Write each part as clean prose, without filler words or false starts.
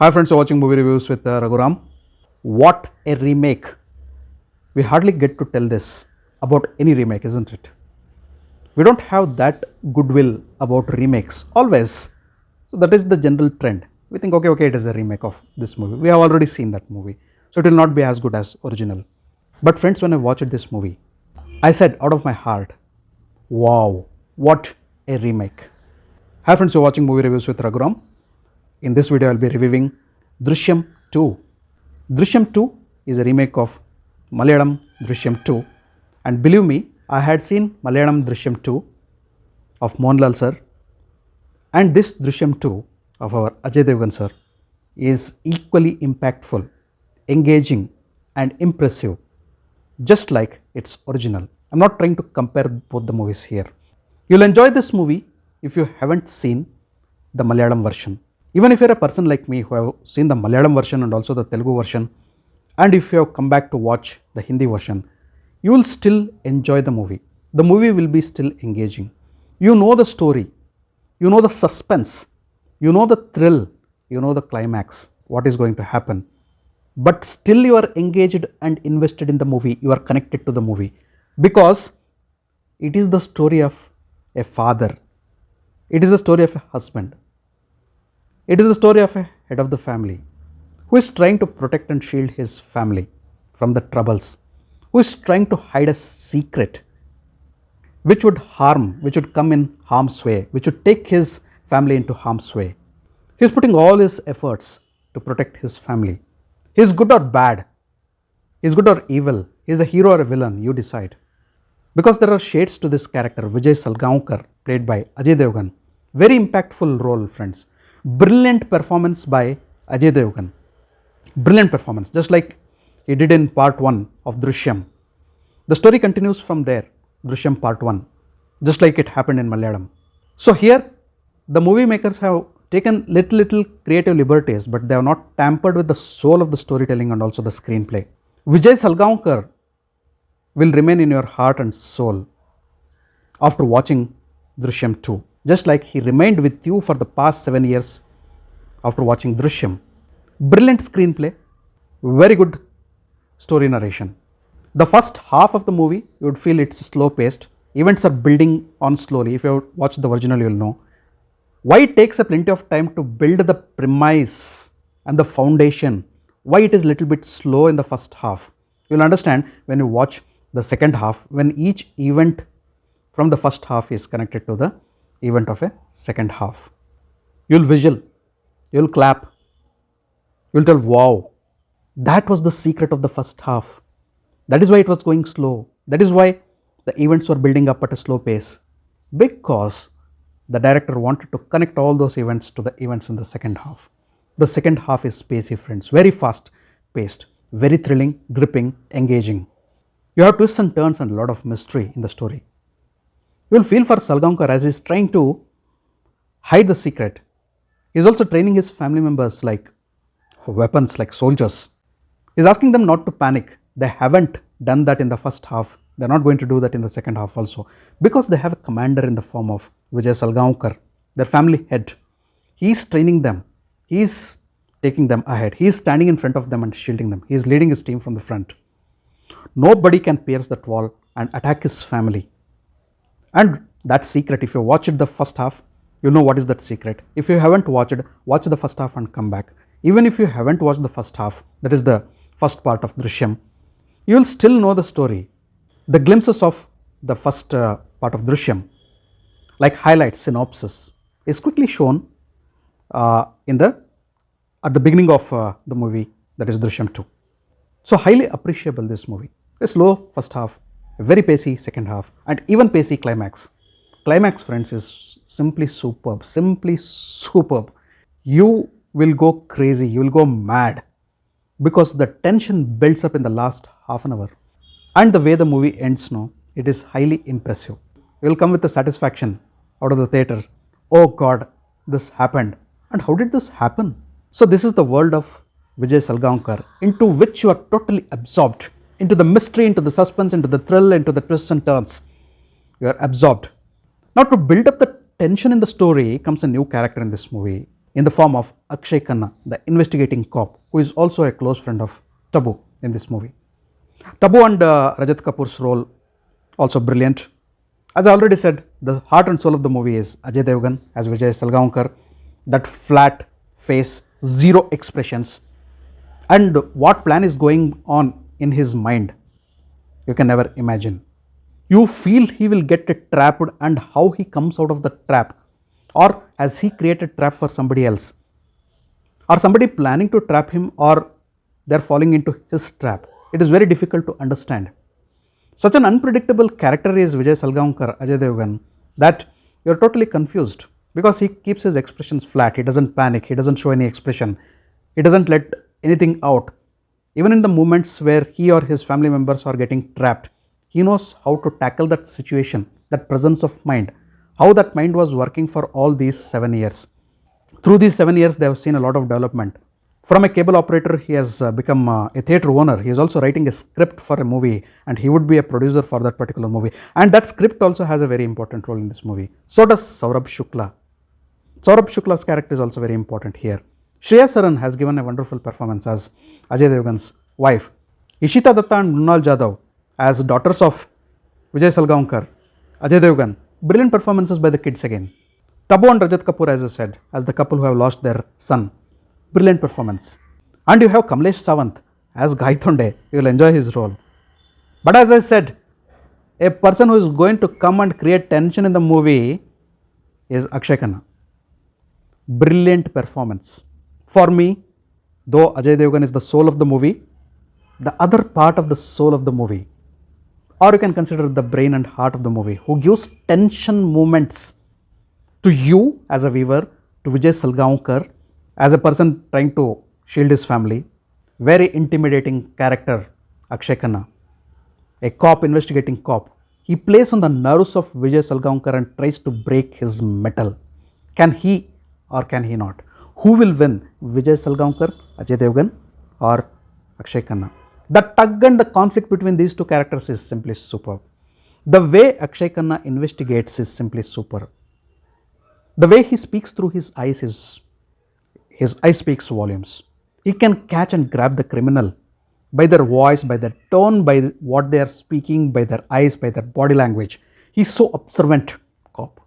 Hi friends, you're watching movie reviews with Raghuram. What a remake! We hardly get to tell this about any remake, isn't it? We don't have that goodwill about remakes always. So that is the general trend. We think, okay, it is a remake of this movie. We have already seen that movie, so it will not be as good as original. But friends, when I watched this movie, I said out of my heart, wow, what a remake! Hi friends, you're watching movie reviews with Raghuram. In this video, I'll be reviewing Drishyam 2. Drishyam 2 is a remake of Malayalam Drishyam 2, and believe me, I had seen Malayalam Drishyam 2 of Mohanlal sir, and this Drishyam 2 of our Ajay Devgn sir is equally impactful, engaging, and impressive, just like its original. I'm not trying to compare both the movies here. You'll enjoy this movie if you haven't seen the Malayalam version. Even if you're a person like me who have seen the Malayalam version and also the Telugu version, and if you have come back to watch the Hindi version, you will still enjoy the movie. The movie will be still engaging. You know the story, you know the suspense, you know the thrill, you know the climax, what is going to happen. But still you are engaged and invested in the movie, you are connected to the movie because it is the story of a father, it is the story of a husband, it is the story of a head of the family who is trying to protect and shield his family from the troubles, who is trying to hide a secret which would harm, which would come in harm's way, which would take his family into harm's way. He is putting all his efforts to protect his family. He is good or bad, he is good or evil, he is a hero or a villain, you decide. Because there are shades to this character, Vijay Salgaonkar, played by Ajay Devgn. Very impactful role, friends. Brilliant performance by Ajay Devgn. Brilliant performance, just like he did in part 1 of Drishyam. The story continues from there, Drishyam part 1, just like it happened in Malayalam. So here, the movie makers have taken little creative liberties, but they have not tampered with the soul of the storytelling and also the screenplay. Vijay Salgaonkar will remain in your heart and soul after watching Drishyam 2, just like he remained with you for the past 7 years after watching Drishyam. Brilliant screenplay, very good story narration. The first half of the movie, you would feel it's slow paced, events are building on slowly. If you watch the original, you will know why it takes a plenty of time to build the premise and the foundation, why it is little bit slow in the first half. You will understand when you watch the second half, when each event from the first half is connected to the event of a second half. You will whistle, you will clap, you will tell, wow, that was the secret of the first half. That is why it was going slow. That is why the events were building up at a slow pace, because the director wanted to connect all those events to the events in the second half. The second half is pacey, friends, very fast paced, very thrilling, gripping, engaging. You have twists and turns and a lot of mystery in the story. You will feel for Salgaonkar as he is trying to hide the secret. He is also training his family members like weapons, like soldiers. He is asking them not to panic. They haven't done that in the first half. They are not going to do that in the second half also, because they have a commander in the form of Vijay Salgaonkar, their family head. He is training them. He is taking them ahead. He is standing in front of them and shielding them. He is leading his team from the front. Nobody can pierce that wall and attack his family. And that secret, if you watch it the first half, you know what is that secret. If you haven't watched it, watch the first half and come back. Even if you haven't watched the first half, that is the first part of Drishyam, you will still know the story. The glimpses of the first part of Drishyam, like highlights, synopsis, is quickly shown at the beginning of the movie, that is Drishyam 2. So highly appreciable this movie. A slow first half, a very pacey second half, and even pacey climax. Climax, friends, is simply superb, simply superb. You will go crazy, you will go mad, because the tension builds up in the last half an hour. And the way the movie ends now, it is highly impressive. You will come with the satisfaction out of the theatre. Oh God, this happened. And how did this happen? So this is the world of Vijay Salgaonkar, into which you are totally absorbed, into the mystery, into the suspense, into the thrill, into the twists and turns. You are absorbed. Now to build up the tension in the story comes a new character in this movie, in the form of Akshay Khanna, the investigating cop, who is also a close friend of Tabu in this movie. Tabu and Rajat Kapoor's role also brilliant. As I already said, the heart and soul of the movie is Ajay Devgn as Vijay Salgaonkar, that flat face, zero expressions, and what plan is going on in his mind, you can never imagine. You feel he will get trapped and how he comes out of the trap, or has he created trap for somebody else, or somebody planning to trap him, or they are falling into his trap. It is very difficult to understand. Such an unpredictable character is Vijay Salgaonkar, Ajay Devgn, that you are totally confused because he keeps his expressions flat. He doesn't panic, he doesn't show any expression, he doesn't let anything out. Even in the moments where he or his family members are getting trapped, he knows how to tackle that situation, that presence of mind, how that mind was working for all these 7 years. Through these 7 years, they have seen a lot of development. From a cable operator, he has become a theatre owner. He is also writing a script for a movie, and he would be a producer for that particular movie. And that script also has a very important role in this movie. So does Saurabh Shukla. Saurabh Shukla's character is also very important here. Shriya Saran has given a wonderful performance as Ajay Devgan's wife. Ishita Datta and Mrunal Jadhav as daughters of Vijay Salgaonkar, Ajay Devgn, brilliant performances by the kids again. Tabu and Rajat Kapoor, as I said, as the couple who have lost their son, brilliant performance. And you have Kamlesh Sawant as Gaitonde, you will enjoy his role. But as I said, a person who is going to come and create tension in the movie is Akshay Khanna. Brilliant performance. For me, though Ajay Devgn is the soul of the movie, the other part of the soul of the movie, or you can consider the brain and heart of the movie, who gives tension moments to you as a viewer, to Vijay Salgaonkar as a person trying to shield his family. Very intimidating character, Akshay Khanna, a cop, investigating cop. He plays on the nerves of Vijay Salgaonkar and tries to break his mettle. Can he or can he not? Who will win, Vijay Salgaonkar, Ajay Devgn, or Akshay Khanna? The tug and the conflict between these two characters is simply superb. The way Akshay Khanna investigates is simply superb. The way he speaks through his eyes is, his eye speaks volumes. He can catch and grab the criminal by their voice, by their tone, by what they are speaking, by their eyes, by their body language. He is so observant cop.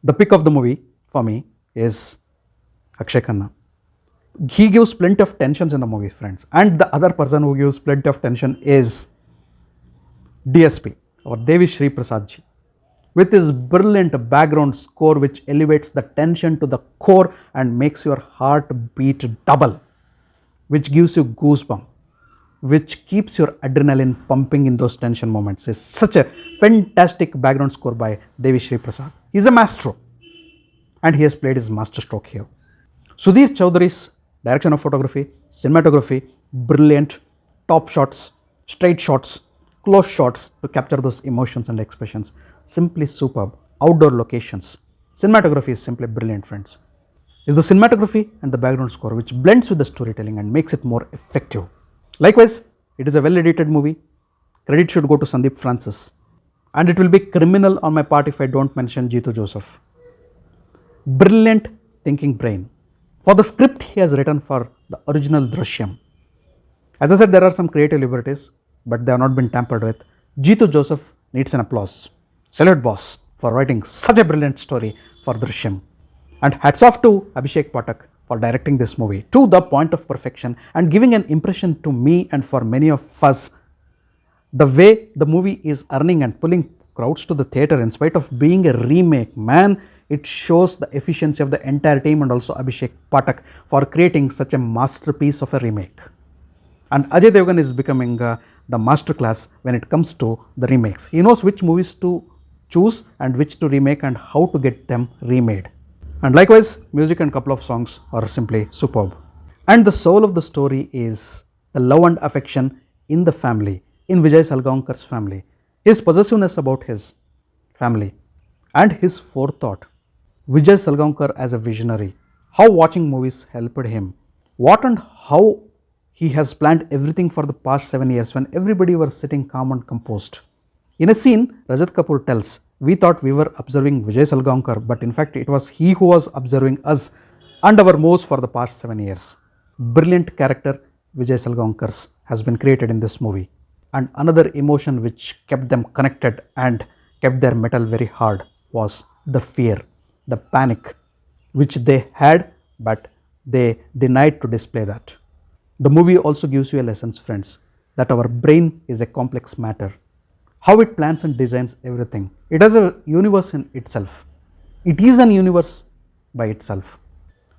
The pick of the movie for me is Akshay Khanna. He gives plenty of tensions in the movie, friends. And the other person who gives plenty of tension is DSP or Devi Shri Prasad ji, with his brilliant background score which elevates the tension to the core and makes your heart beat double, which gives you goosebumps, which keeps your adrenaline pumping in those tension moments. It's such a fantastic background score by Devi Shri Prasad. He's a maestro and he has played his master stroke here. Sudhir Chaudhary's direction of photography, cinematography, brilliant, top shots, straight shots, close shots to capture those emotions and expressions. Simply superb. Outdoor locations. Cinematography is simply brilliant, friends. It's the cinematography and the background score which blends with the storytelling and makes it more effective. Likewise, it is a well edited movie. Credit should go to Sandeep Francis. And it will be criminal on my part if I don't mention Jeetu Joseph. Brilliant thinking brain. For the script he has written for the original Drishyam. As I said, there are some creative liberties, but they have not been tampered with. Jeetu Joseph needs an applause. Salute boss for writing such a brilliant story for Drishyam. And hats off to Abhishek Pathak for directing this movie to the point of perfection and giving an impression to me and for many of us. The way the movie is earning and pulling crowds to the theatre in spite of being a remake, man, it shows the efficiency of the entire team and also Abhishek Pathak for creating such a masterpiece of a remake. And Ajay Devgn is becoming the masterclass when it comes to the remakes. He knows which movies to choose and which to remake and how to get them remade. And likewise, music and couple of songs are simply superb. And the soul of the story is the love and affection in the family, in Vijay Salgaonkar's family, his possessiveness about his family, and his forethought. Vijay Salgaonkar as a visionary, how watching movies helped him, what and how he has planned everything for the past 7 years when everybody was sitting calm and composed. In a scene, Rajat Kapoor tells, we thought we were observing Vijay Salgaonkar, but in fact it was he who was observing us and our moves for the past 7 years. Brilliant character Vijay Salgankar's has been created in this movie. And another emotion which kept them connected and kept their metal very hard was the fear, the panic, which they had, but they denied to display that. The movie also gives you a lesson, friends, that our brain is a complex matter. How it plans and designs everything. It has a universe in itself. It is an universe by itself.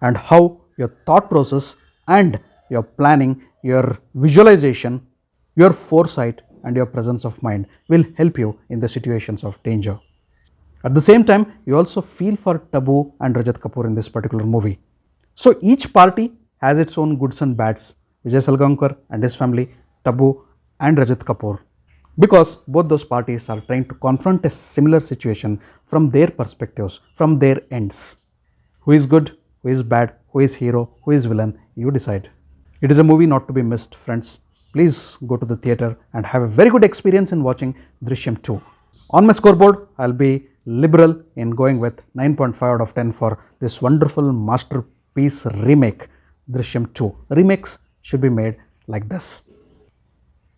And how your thought process and your planning, your visualization, your foresight, and your presence of mind will help you in the situations of danger. At the same time, you also feel for Tabu and Rajat Kapoor in this particular movie. So each party has its own goods and bads. Vijay Salgankar and his family, Tabu and Rajat Kapoor. Because both those parties are trying to confront a similar situation from their perspectives, from their ends. Who is good, who is bad, who is hero, who is villain, you decide. It is a movie not to be missed, friends. Please go to the theatre and have a very good experience in watching Drishyam 2. On my scoreboard, I'll be liberal in going with 9.5 out of 10 for this wonderful masterpiece remake, Drishyam 2. Remakes should be made like this.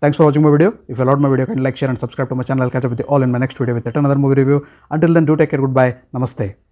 Thanks for watching my video. If you loved my video, kindly like, share and subscribe to my channel. I'll catch up with you all in my next video with yet another movie review. Until then, do take care. Goodbye. Namaste.